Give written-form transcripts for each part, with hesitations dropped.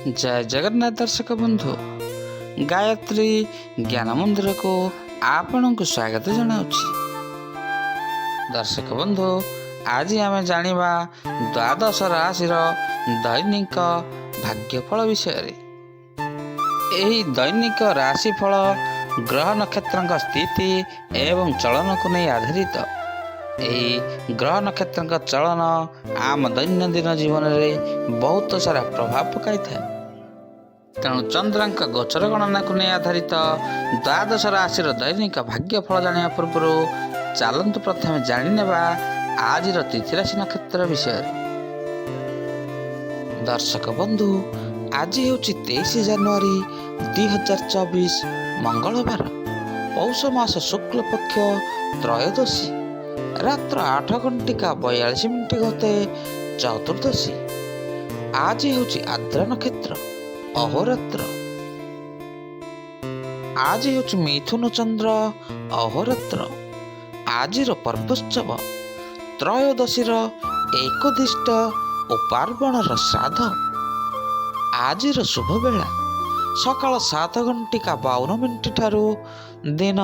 जय जगन्नाथ दर्शक बंधु गायत्री ज्ञान मंदिर को आपण को स्वागत जनाऊँगी। दर्शक बंधु आज आम जानिबा द्वादश राशि दैनिक भाग्यफल विषय। यही दैनिक राशिफल ग्रह नक्षत्र स्थिति एवं चलन को नहीं आधारित। यही ग्रह नक्षत्र चलन आम दैनंदिन जीवन में बहुत सारा प्रभाव पकाई था। तेणु चंद्रांक गोचर गणना को नहीं आधारित द्वादश राशि दैनिक भाग्यफल जाना पूर्व चलतु प्रथम जाणीनेबा आज तिथि राशि नक्षत्र विषय। दर्शक बंधु आज हूँ 23 जनवरी 2024 मंगलवार पौष मास शुक्ल पक्ष त्रयोदशी रात्र 8:42 गते चतुर्दशी। आज हूँ आद्रा नक्षत्र अहोरात्र। आज हूँ मिथुन चंद्र अहोरात्र। आज पर्वोत्सव त्रयोदशीर एकदिष्ट और पार्वण श्राद्ध। आज शुभ बेला सकाल 7:52 ठारू दिन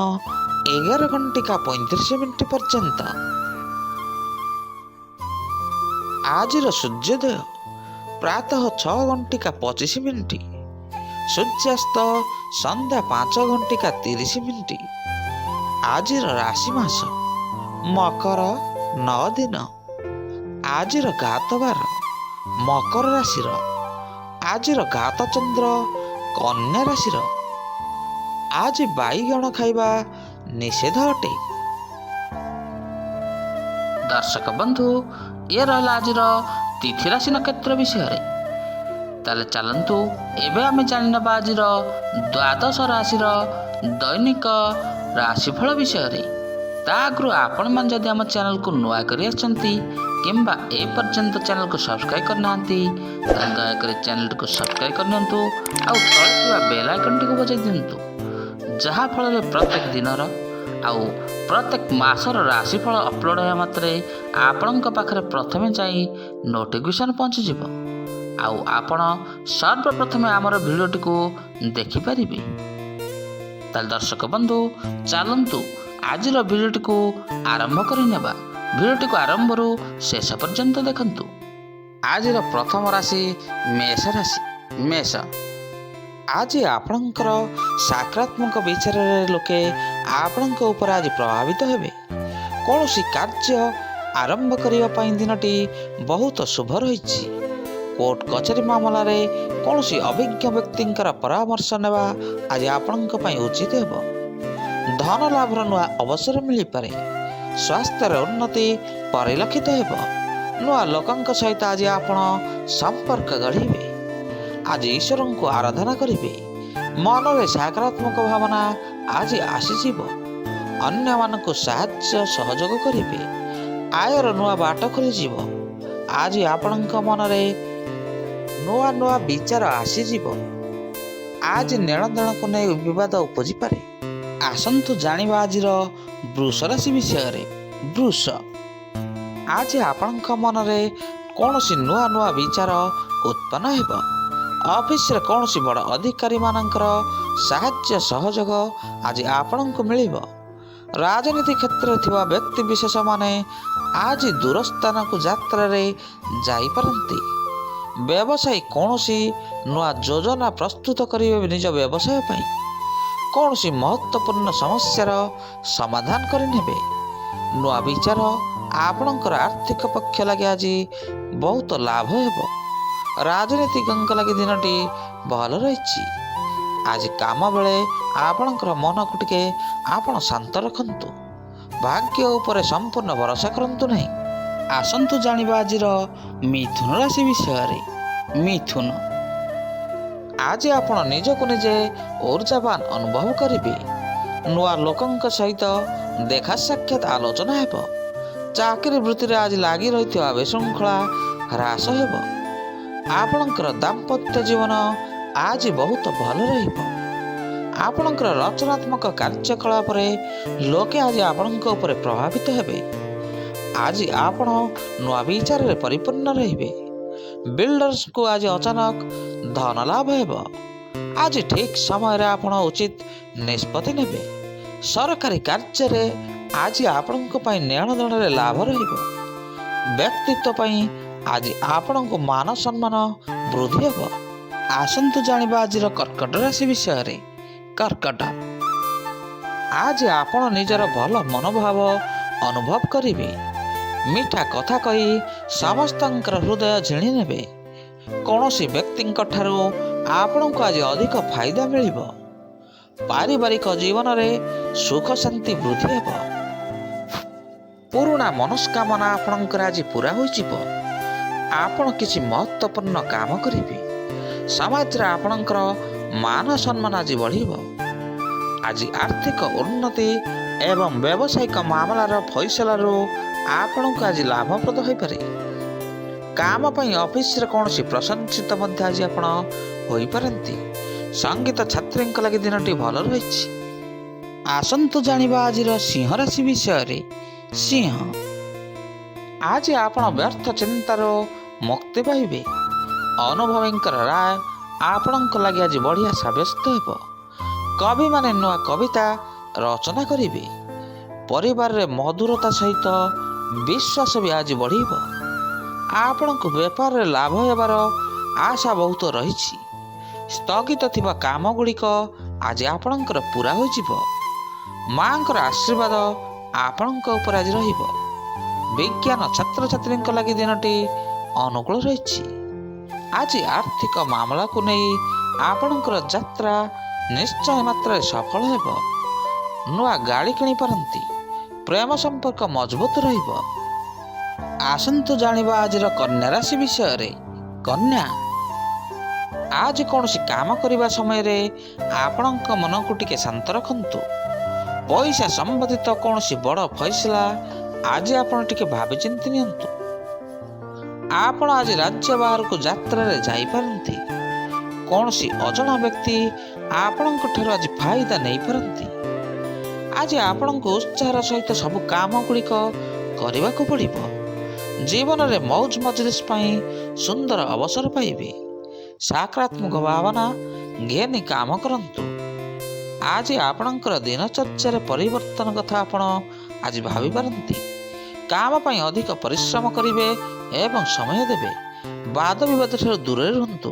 11:35 पर्यंत। आज सूर्योदय प्रातः 6:25। सूर्यास्त संध्या 5:30। आज राशि मास मकर 9 दिन। आज घात बार मकर राशि। आज घात चंद्र कन्या राशि। आज बैगण खाइबा निषेध अटे। दर्शक बंधु ये रहा आज तिथि राशि नक्षत्र विषय। ताले चलतु एवं आम जानिनेबा आज द्वादश राशि दैनिक राशिफल विषय। आगु आपण मैंने जदि आम चैनल को नुआ कर किंबा ए पर्यंत चैनल को सब्सक्राइब करना दयाकोरी चैनल को सब्सक्राइब करनी आउ तले बेल आइकन टी बजाई दिंतु जहाँफल प्रत्येक दिनर आउ प्रत्येक मासर राशिफल अपलोड होगा मात्रे आपण पाखे प्रथमे जाई नोटिफिकेशन पहुँचीज आउ आपण सर्वप्रथमे आमर भिडियोटी को देखिपारे। ताल दर्शक बंधु चलतु आज भिडियोटी को आरंभ करनेबा। भिडियोटी को आरंभ शेष पर्यंत देखंतु। आज प्रथम राशि मेष राशि। मेष आज आपणकर सकारात्मक विचार लोके आपण ऊपर आज प्रभावित हेबे। कौन कार्य आरंभ करने दिनटी बहुत शुभ रही। कोर्ट कचेरी मामला रे कौन अभिज्ञ व्यक्ति परामर्श नेवा आज आपण उचित हेब। धन लाभ नुआ अवसर मिल पारे। स्वास्थ्य उन्नति परिलक्षित हेब। नुआ लोकंक सहित आज आपण संपर्क गढ़े। आज ईश्वर को आराधना करेंगे। मन में सकारात्मक भावना आज आसीजिव। अन्य मानक साहाय्य सहयोग करेंगे। आयर नुआ बाट खोलीजिव। आज आपण मन में नुआ नुआ विचार आसीजिव। आज नेण देण को नहीं विवाद उपजी पारे। आसंतु जानिबा आज वृष राशि विषय। वृष आज आपण मन में कौन नुआ नुआ विचार उत्पन्न हेब। ऑफिस रे कौन बड़ अधिकारी मानकर साहाय्य सहयोग आज आपण को मिलिब। राजनीति क्षेत्र थिबा व्यक्ति विशेष माने आज दूर स्थान को यात्रा रे जाई परंती। व्यवसायी कौन नुआ योजना प्रस्तुत करेंगे निज व्यवसाय पई। कौन महत्वपूर्ण समस्यार समाधान करेंगे। नुआ विचार आपणकर आर्थिक पक्ष लगे आज बहुत लाभ हेब। राजनीतिज्ञ लगे दिनटी भल रही। आज काम बेले आपणकर मन को टिके आपण शांत रखंतु। भाग्य उपरे संपूर्ण भरोसा करंतु नहीं। आसंतु जानिबा आज मिथुन राशि विषय। मिथुन आज आपण निज को निजे ऊर्जावान अनुभव करेंगे। नुआ लोकंक सहित देखा साक्षात आलोचना हेब। चाकरी वृत्ति रे आज लगी रही विशृंखला ह्रास हेब। आपणकर दाम्पत्य जीवन आज बहुत भल रहिब। आपणकर रचनात्मक कार्यकलाप लोके आज आपण प्रभावित हेबे। आज आपण नुआ विचार परिपूर्ण रहिबे। बिल्डर्स को आज अचानक ଧନ ଲାଭ ହେବ। ଆଜି ଠିକ୍ ସମୟରେ ଆପଣ ଉଚିତ ନିଷ୍ପତ୍ତି ନେବେ। ସରକାରୀ କାର୍ଯ୍ୟରେ ଆଜି ଆପଣଙ୍କ ପାଇଁ ନେଣଦେଣରେ ଲାଭ ରହିବ। ବ୍ୟକ୍ତିତ୍ୱ ପାଇଁ ଆଜି ଆପଣଙ୍କୁ ମାନ ସମ୍ମାନ ବୃଦ୍ଧି ହେବ। ଆସନ୍ତୁ ଜାଣିବା ଆଜିର କର୍କଟ ରାଶି ବିଷୟରେ। କର୍କଟ, ଆଜି ଆପଣ ନିଜର ଭଲ ମନୋଭାବ ଅନୁଭବ କରିବେ। ମିଠା କଥା କହି ସମସ୍ତଙ୍କର ହୃଦୟ ଝିଣି ନେବେ। କୌଣସି ବ୍ୟକ୍ତିଙ୍କ ଠାରୁ ଆପଣଙ୍କୁ ଆଜି ଅଧିକ ଫାଇଦା ମିଳିବ। ପାରିବାରିକ ଜୀବନରେ ସୁଖ ଶାନ୍ତି ବୃଦ୍ଧି ହେବ। ପୁରୁଣା ମନସ୍କାମନା ଆପଣଙ୍କର ଆଜି ପୂରା ହୋଇଯିବ। ଆପଣ କିଛି ମହତ୍ତ୍ୱପୂର୍ଣ୍ଣ କାମ କରିବେ। ସମାଜରେ ଆପଣଙ୍କର ମାନ ସମ୍ମାନ ଆଜି ବଢ଼ିବ। ଆଜି ଆର୍ଥିକ ଉନ୍ନତି ଏବଂ ବ୍ୟବସାୟିକ ମାମଲାର ଫଇସଲାରୁ ଆପଣଙ୍କୁ ଆଜି ଲାଭପ୍ରଦ ହୋଇପାରେ। କାମ ପାଇଁ ଅଫିସରେ କୌଣସି ପ୍ରଶଂସିତ ମଧ୍ୟ ଆଜି ଆପଣ ହୋଇପାରନ୍ତି। ସଙ୍ଗୀତ ଛାତ୍ରୀଙ୍କ ଲାଗି ଦିନଟି ଭଲ ରହିଛି। ଆସନ୍ତୁ ଜାଣିବା ଆଜିର ସିଂହ ରାଶି ବିଷୟରେ। ସିଂହ, ଆଜି ଆପଣ ବ୍ୟର୍ଥ ଚିନ୍ତାରୁ ମୁକ୍ତି ପାଇବେ। ଅନୁଭବୀଙ୍କର ରାୟ ଆପଣଙ୍କ ଲାଗି ଆଜି ବଢ଼ିଆ ସାବ୍ୟସ୍ତ ହେବ। କବିମାନେ ନୂଆ କବିତା ରଚନା କରିବେ। ପରିବାରରେ ମଧୁରତା ସହିତ ବିଶ୍ୱାସ ବି ଆଜି ବଢ଼ିବ। ଆପଣଙ୍କୁ ବେପାରରେ ଲାଭ ହେବାର ଆଶା ବହୁତ ରହିଛି। ସ୍ଥଗିତ ଥିବା କାମ ଗୁଡ଼ିକ ଆଜି ଆପଣଙ୍କର ପୂରା ହୋଇଯିବ। ମାଙ୍କର ଆଶୀର୍ବାଦ ଆପଣଙ୍କ ଉପରେ ଆଜି ରହିବ। ବିଜ୍ଞାନ ଛାତ୍ରଛାତ୍ରୀଙ୍କ ଲାଗି ଦିନଟି ଅନୁକୂଳ ରହିଛି। ଆଜି ଆର୍ଥିକ ମାମଲାକୁ ନେଇ ଆପଣଙ୍କର ଯାତ୍ରା ନିଶ୍ଚୟ ମାତ୍ରାରେ ସଫଳ ହେବ। ନୂଆ ଗାଡ଼ି କିଣିପାରନ୍ତି। ପ୍ରେମ ସମ୍ପର୍କ ମଜବୁତ ରହିବ। ଆସନ୍ତୁ ଜାଣିବା ଆଜିର କନ୍ୟା ରାଶି ବିଷୟରେ। କନ୍ୟା, ଆଜି କୌଣସି କାମ କରିବା ସମୟରେ ଆପଣଙ୍କ ମନକୁ ଟିକେ ଶାନ୍ତ ରଖନ୍ତୁ। ପଇସା ସମ୍ବନ୍ଧିତ କୌଣସି ବଡ଼ ଫଇସଲା ଆଜି ଆପଣ ଟିକେ ଭାବିଚିନ୍ତି ନିଅନ୍ତୁ। ଆପଣ ଆଜି ରାଜ୍ୟ ବାହାରକୁ ଯାତ୍ରାରେ ଯାଇପାରନ୍ତି। କୌଣସି ଅଜଣା ବ୍ୟକ୍ତି ଆପଣଙ୍କ ଠାରୁ ଆଜି ଫାଇଦା ନେଇପାରନ୍ତି। ଆଜି ଆପଣଙ୍କୁ ଉତ୍ସାହର ସହିତ ସବୁ କାମ ଗୁଡ଼ିକ କରିବାକୁ ପଡ଼ିବ। ଜୀବନରେ ମୌଜ ମଜଲିସ ପାଇଁ ସୁନ୍ଦର ଅବସର ପାଇବେ। ସକାରାତ୍ମକ ଭାବନା ଘେନି କାମ କରନ୍ତୁ। ଆଜି ଆପଣଙ୍କର ଦିନଚର୍ଯ୍ୟାରେ ପରିବର୍ତ୍ତନ କଥା ଆପଣ ଆଜି ଭାବିପାରନ୍ତି। କାମ ପାଇଁ ଅଧିକ ପରିଶ୍ରମ କରିବେ ଏବଂ ସମୟ ଦେବେ। ବାଦ ବିବାଦ ଠାରୁ ଦୂରରେ ରୁହନ୍ତୁ।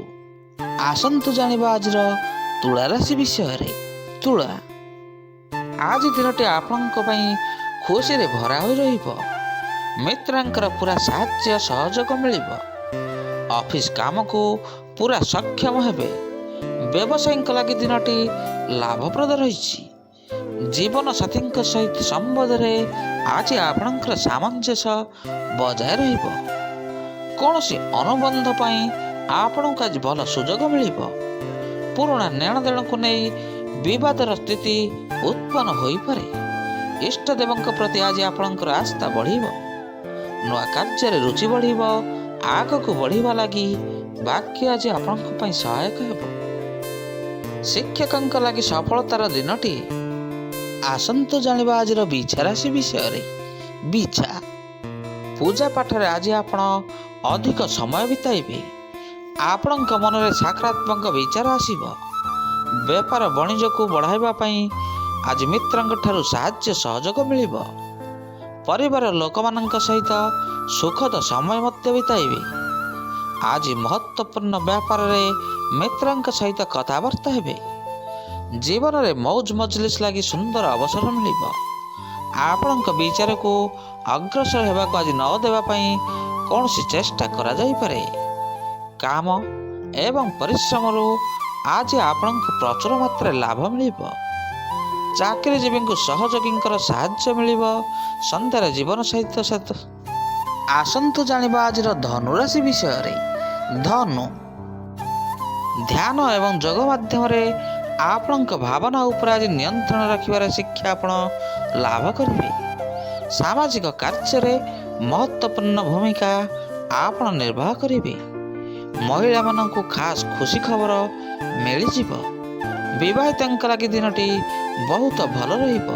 ଆସନ୍ତୁ ଜାଣିବା ଆଜିର ତୁଳା ରାଶି ବିଷୟରେ। ତୁଳା, ଆଜି ଦିନଟି ଆପଣଙ୍କ ପାଇଁ ଖୁସିରେ ଭରା ହୋଇ ରହିବ। ମିତ୍ରଙ୍କର ପୁରା ସାହାଯ୍ୟ ସହଯୋଗ ମିଳିବ। ଅଫିସ କାମକୁ ପୁରା ସକ୍ଷମ ହେବେ। ବ୍ୟବସାୟୀଙ୍କ ଲାଗି ଦିନଟି ଲାଭପ୍ରଦ ରହିଛି। ଜୀବନସାଥୀଙ୍କ ସହିତ ସମ୍ବନ୍ଧରେ ଆଜି ଆପଣଙ୍କର ସାମଞ୍ଜସ୍ୟ ବଜାୟ ରହିବ। କୌଣସି ଅନୁବନ୍ଧ ପାଇଁ ଆପଣଙ୍କୁ ଆଜି ଭଲ ସୁଯୋଗ ମିଳିବ। ପୁରୁଣା ନେଣଦେଣକୁ ନେଇ ବିବାଦର ସ୍ଥିତି ଉତ୍ପନ୍ନ ହୋଇପାରେ। ଇଷ୍ଟଦେବଙ୍କ ପ୍ରତି ଆଜି ଆପଣଙ୍କର ଆସ୍ଥା ବଢ଼ିବ। ନୂଆ କାର୍ଯ୍ୟରେ ରୁଚି ବଢ଼ିବ। ଆଗକୁ ବଢ଼ିବା ଲାଗି ଭାଗ୍ୟ ଆଜି ଆପଣଙ୍କ ପାଇଁ ସହାୟକ ହେବ। ଶିକ୍ଷକଙ୍କ ଲାଗି ସଫଳତାର ଦିନଟି। ଆସନ୍ତୁ ଜାଣିବା ଆଜିର ବିଛା ରାଶି ବିଷୟରେ। ବିଛା, ପୂଜା ପାଠରେ ଆଜି ଆପଣ ଅଧିକ ସମୟ ବିତାଇବେ। ଆପଣଙ୍କ ମନରେ ସକାରାତ୍ମକ ବିଚାର ଆସିବ। ବେପାର ବାଣିଜ୍ୟକୁ ବଢ଼ାଇବା ପାଇଁ ଆଜି ମିତ୍ରଙ୍କ ଠାରୁ ସାହାଯ୍ୟ ସହଯୋଗ ମିଳିବ। ପରିବାର ଲୋକମାନଙ୍କ ସହିତ ସୁଖଦ ସମୟ ମଧ୍ୟ ବିତାଇବେ। ଆଜି ମହତ୍ତ୍ୱପୂର୍ଣ୍ଣ ବ୍ୟାପାରରେ ମିତ୍ରଙ୍କ ସହିତ କଥାବାର୍ତ୍ତା ହେବେ। ଜୀବନରେ ମୌଜ ମଜଲିସ ଲାଗି ସୁନ୍ଦର ଅବସର ମିଳିବ। ଆପଣଙ୍କ ବିଚାରକୁ ଅଗ୍ରସର ହେବାକୁ ଆଜି ନ ଦେବା ପାଇଁ କୌଣସି ଚେଷ୍ଟା କରାଯାଇପାରେ। କାମ ଏବଂ ପରିଶ୍ରମରୁ ଆଜି ଆପଣଙ୍କୁ ପ୍ରଚୁର ମାତ୍ରାରେ ଲାଭ ମିଳିବ। ଚାକିରିଜୀବୀଙ୍କୁ ସହଯୋଗୀଙ୍କର ସାହାଯ୍ୟ ମିଳିବ। ସନ୍ଧ୍ୟାରେ ଜୀବନ ସହିତ ଆସନ୍ତୁ ଜାଣିବା ଆଜିର ଧନୁ ରାଶି ବିଷୟରେ। ଧନୁ, ଧ୍ୟାନ ଏବଂ ଯୋଗ ମାଧ୍ୟମରେ ଆପଣଙ୍କ ଭାବନା ଉପରେ ଆଜି ନିୟନ୍ତ୍ରଣ ରଖିବାର ଶିକ୍ଷା ଆପଣ ଲାଭ କରିବେ। ସାମାଜିକ କାର୍ଯ୍ୟରେ ମହତ୍ତ୍ୱପୂର୍ଣ୍ଣ ଭୂମିକା ଆପଣ ନିର୍ବାହ କରିବେ। ମହିଳାମାନଙ୍କୁ ଖାସ୍ ଖୁସି ଖବର ମିଳିଯିବ। ବିବାହିତଙ୍କ ଲାଗି ଦିନଟି ବହୁତ ଭଲ ରହିବ।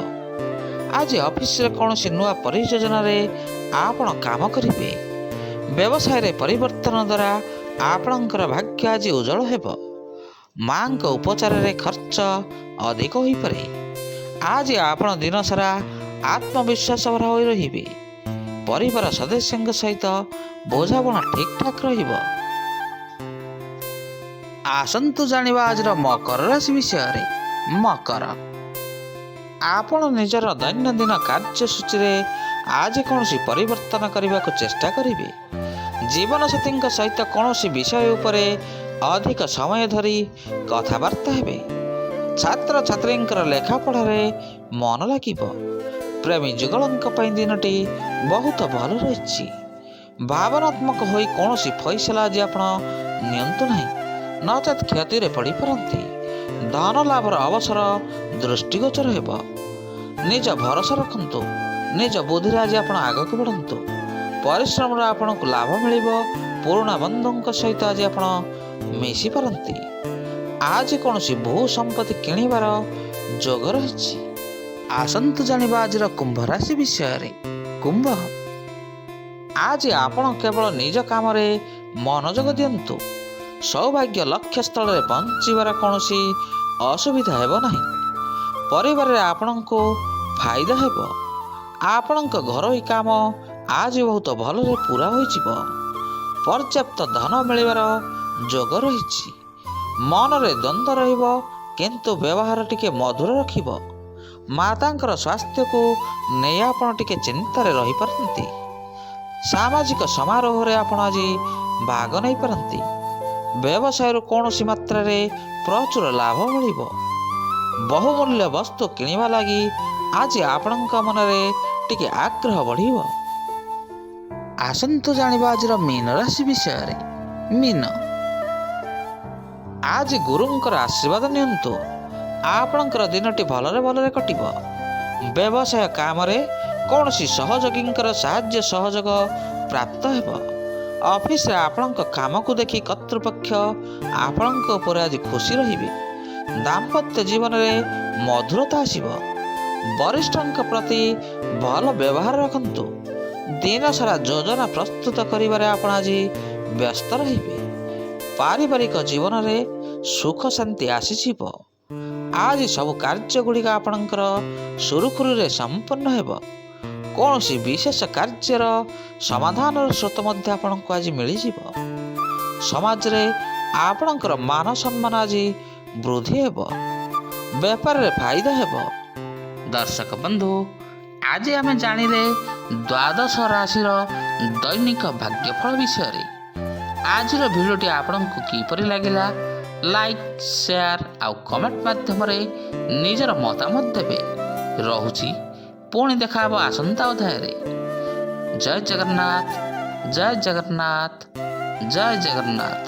ଆଜି ଅଫିସରେ କୌଣସି ନୂଆ ପରିଯୋଜନାରେ ଆପଣ କାମ କରିବେ। ବ୍ୟବସାୟରେ ପରିବର୍ତ୍ତନ ଦ୍ୱାରା ଆପଣଙ୍କର ଭାଗ୍ୟ ଆଜି ଉଜ୍ଜଳ ହେବ। ମାଙ୍କ ଉପଚାରରେ ଖର୍ଚ୍ଚ ଅଧିକ ହୋଇପାରେ। ଆଜି ଆପଣ ଦିନସାରା ଆତ୍ମବିଶ୍ୱାସ ଭରା ହୋଇ ରହିବେ। ପରିବାର ସଦସ୍ୟଙ୍କ ସହିତ ବୁଝାମଣା ଠିକ୍ଠାକ୍ ରହିବ। ଆସନ୍ତୁ ଜାଣିବା ଆଜିର ମକର ରାଶି ବିଷୟରେ। ମକର, ଆପଣ ନିଜର ଦୈନନ୍ଦିନ କାର୍ଯ୍ୟସୂଚୀରେ ଆଜି କୌଣସି ପରିବର୍ତ୍ତନ କରିବାକୁ ଚେଷ୍ଟା କରିବେ। ଜୀବନସାଥୀଙ୍କ ସହିତ କୌଣସି ବିଷୟ ଉପରେ ଅଧିକ ସମୟ ଧରି କଥାବାର୍ତ୍ତା ହେବେ। ଛାତ୍ରଛାତ୍ରୀଙ୍କର ଲେଖାପଢ଼ାରେ ମନ ଲାଗିବ। ପ୍ରେମୀ ଯୁଗଳଙ୍କ ପାଇଁ ଦିନଟି ବହୁତ ଭଲ ରହିଛି। ଭାବନାତ୍ମକ ହୋଇ କୌଣସି ଫଇସଲା ଆଜି ଆପଣ ନିଅନ୍ତୁ ନାହିଁ, ନଚେତ୍ କ୍ଷତିରେ ପଡ଼ିପାରନ୍ତି। ଧନ ଲାଭର ଅବସର ଦୃଷ୍ଟିଗୋଚର ହେବ। ନିଜ ଭରସା ରଖନ୍ତୁ। ନିଜ ବୁଦ୍ଧିରେ ଆଜି ଆପଣ ଆଗକୁ ବଢ଼ନ୍ତୁ। ପରିଶ୍ରମରେ ଆପଣଙ୍କୁ ଲାଭ ମିଳିବ। ପୁରୁଣା ବନ୍ଧୁଙ୍କ ସହିତ ଆଜି ଆପଣ ମିଶିପାରନ୍ତି। ଆଜି କୌଣସି ଭୂ ସମ୍ପତ୍ତି କିଣିବାର ଯୋଗ ରହିଛି। ଆସନ୍ତୁ ଜାଣିବା ଆଜିର କୁମ୍ଭ ରାଶି ବିଷୟରେ। କୁମ୍ଭ, ଆଜି ଆପଣ କେବଳ ନିଜ କାମରେ ମନୋଯୋଗ ଦିଅନ୍ତୁ। ସୌଭାଗ୍ୟ ଲକ୍ଷ୍ୟସ୍ଥଳରେ ପହଞ୍ଚିବାର କୌଣସି ଅସୁବିଧା ହେବ ନାହିଁ। ପରିବାରରେ ଆପଣଙ୍କୁ ଫାଇଦା ହେବ। ଆପଣଙ୍କ ଘରୋଇ କାମ ଆଜି ବହୁତ ଭଲରେ ପୂରା ହୋଇଯିବ। ପର୍ଯ୍ୟାପ୍ତ ଧନ ମିଳିବାର ଯୋଗ ରହିଛି। ମନରେ ଦ୍ୱନ୍ଦ୍ୱ ରହିବ, କିନ୍ତୁ ବ୍ୟବହାର ଟିକେ ମଧୁର ରଖିବ। ମାତାଙ୍କର ସ୍ୱାସ୍ଥ୍ୟକୁ ନେଇ ଆପଣ ଟିକେ ଚିନ୍ତାରେ ରହିପାରନ୍ତି। ସାମାଜିକ ସମାରୋହରେ ଆପଣ ଆଜି ଭାଗ ନେଇପାରନ୍ତି। ବ୍ୟବସାୟରୁ କୌଣସି ମାତ୍ରାରେ ପ୍ରଚୁର ଲାଭ ମିଳିବ। ବହୁମୂଲ୍ୟ ବସ୍ତୁ କିଣିବା ଲାଗି ଆଜି ଆପଣଙ୍କ ମନରେ ଟିକେ ଆଗ୍ରହ ବଢ଼ିବ। ଆସନ୍ତୁ ଜାଣିବା ଆଜିର ମୀନ ରାଶି ବିଷୟରେ। ମୀନ, ଆଜି ଗୁରୁଙ୍କର ଆଶୀର୍ବାଦ ନିଅନ୍ତୁ। ଆପଣଙ୍କର ଦିନଟି ଭଲରେ କଟିବ। ବ୍ୟବସାୟ କାମରେ କୌଣସି ସହଯୋଗୀଙ୍କର ସାହାଯ୍ୟ ସହଯୋଗ ପ୍ରାପ୍ତ ହେବ। ଅଫିସରେ ଆପଣଙ୍କ କାମକୁ ଦେଖି କର୍ତ୍ତୃପକ୍ଷ ଆପଣଙ୍କ ଉପରେ ଆଜି ଖୁସି ରହିବେ। ଦାମ୍ପତ୍ୟ ଜୀବନରେ ମଧୁରତା ଆସିବ। ବରିଷ୍ଠଙ୍କ ପ୍ରତି ଭଲ ବ୍ୟବହାର ରଖନ୍ତୁ। ଦିନସାରା ଯୋଜନା ପ୍ରସ୍ତୁତ କରିବାରେ ଆପଣ ଆଜି ବ୍ୟସ୍ତ ରହିବେ। ପାରିବାରିକ ଜୀବନରେ ସୁଖ ଶାନ୍ତି ଆସିଯିବ। ଆଜି ସବୁ କାର୍ଯ୍ୟଗୁଡ଼ିକ ଆପଣଙ୍କର ସୁରୁଖୁରୁରେ ସମ୍ପନ୍ନ ହେବ। କୌଣସି ବିଶେଷ କାର୍ଯ୍ୟର ସମାଧାନର ସ୍ରୋତ ମଧ୍ୟ ଆପଣଙ୍କୁ ଆଜି ମିଳିଯିବ। ସମାଜରେ ଆପଣଙ୍କର ମାନ ସମ୍ମାନ ଆଜି ବୃଦ୍ଧି ହେବ। ବେପାରରେ ଫାଇଦା ହେବ। ଦର୍ଶକ ବନ୍ଧୁ, ଆଜି ଆମେ ଜାଣିଲେ ଦ୍ୱାଦଶ ରାଶିର ଦୈନିକ ଭାଗ୍ୟଫଳ ବିଷୟରେ। ଆଜିର ଭିଡ଼ିଓଟି ଆପଣଙ୍କୁ କିପରି ଲାଗିଲା, ଲାଇକ୍, ସେୟାର ଆଉ କମେଣ୍ଟ ମାଧ୍ୟମରେ ନିଜର ମତାମତ ଦେବେ। ରହୁଛି, ପୁଣି ଦେଖା ହେବ ଆସନ୍ତା ଅଧ୍ୟାୟରେ। ଜୟ ଜଗନ୍ନାଥ, ଜୟ ଜଗନ୍ନାଥ, ଜୟ ଜଗନ୍ନାଥ।